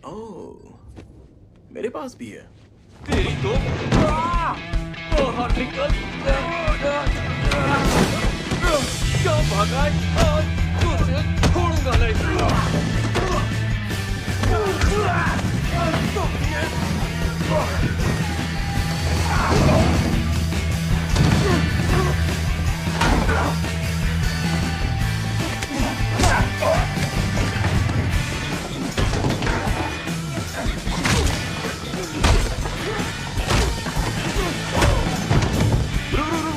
ओह, मेरे पास भी है। तेरी तो बाहर निकल। क्या भागा है? तुझे छोड़ूंगा नहीं।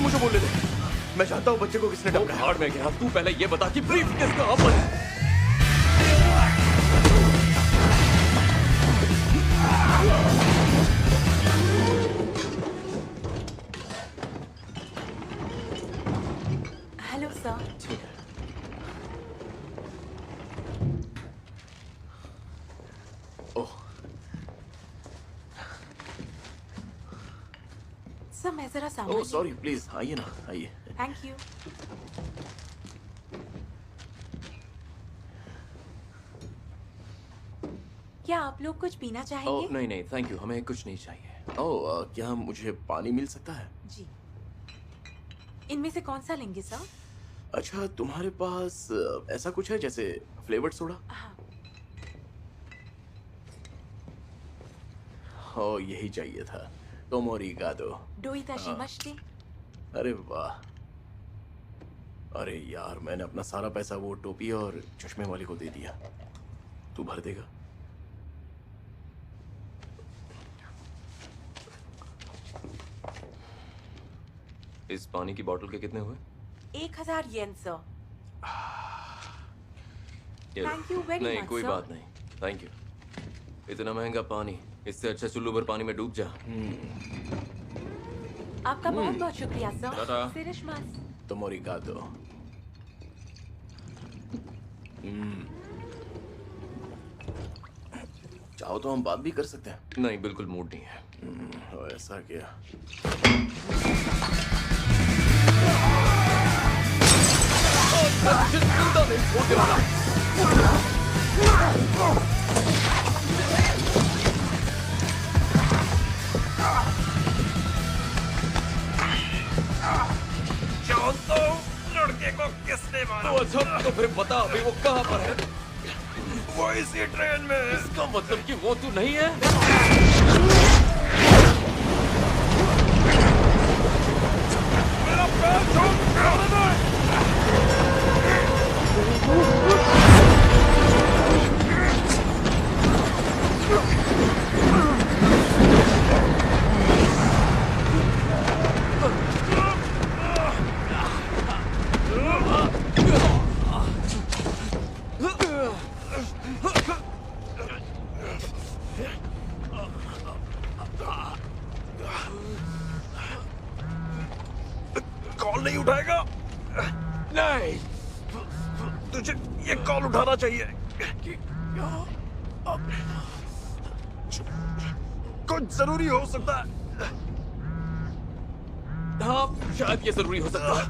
मुझे बोलने दे। मैं चाहता हूँ बच्चे को किसने वो टपकाया। भाड़ में गया। तू पहले ये बता कि ब्रीफ किसका अपन है। Hello sir. ठीक है। ओह, सर मैं जरा सामान ओह सॉरी, प्लीज आइए ना, आइए। Thank you. क्या आप लोग कुछ पीना चाहेंगे? ओह नहीं नहीं, थैंक यू, हमें कुछ नहीं चाहिए। ओह, क्या मुझे पानी मिल सकता है? जी। इनमें से कौन सा लेंगे सर? अच्छा, तुम्हारे पास ऐसा कुछ है जैसे फ्लेवर्ड सोडा? हाँ। ओह, यही चाहिए था। तोमोरिगादो। डोइताशिमाशिते। अरे वाह। अरे यार, मैंने अपना सारा पैसा वो टोपी और चश्मे वाले को दे दिया। तू भर देगा? इस पानी की बोतल के कितने हुए? 1000 येन सर। ये लो। Thank you very नहीं, much, कोई sir. बात नहीं, थैंक यू। इतना महंगा पानी, इससे अच्छा चुल्लू भर पानी में डूब जा। आपका बहुत बहुत शुक्रिया सर। टाटा। सिरिशमास। तोमोरिगादो। चाहो तो हम बात भी कर सकते हैं। नहीं, बिल्कुल मूड नहीं है। ऐसा क्या? जिंदा नहीं छोड़ने वाला। जानता हूँ लड़के को किसने मारा। तो अच्छा, तो फिर बता अभी वो कहाँ पर है? वो इसी ट्रेन में है। इसका मतलब कि वो तू नहीं है? मेरा पैर छोड़, छोड़ दे। कॉल नहीं उठाएगा? नहीं। तुझे ये कॉल उठाना चाहिए। कुछ जरूरी हो सकता है। हाँ, शायद ये जरूरी हो सकता है।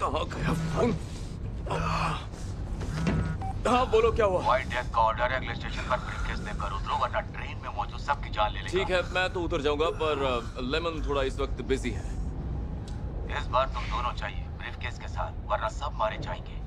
कहाँ गया फोन? हाँ, बोलो क्या हुआ? व्हाइट डेथ का ऑर्डर है, अगले स्टेशन पर ब्रीफकेस देकर उतरो वरना ट्रेन में मौजूद सबकी जान ले लेगा। ठीक है, मैं तो उतर जाऊंगा, पर लेमन थोड़ा इस वक्त बिजी है। इस बार तुम दोनों चाहिए ब्रीफकेस के साथ, वरना सब मारे जाएंगे।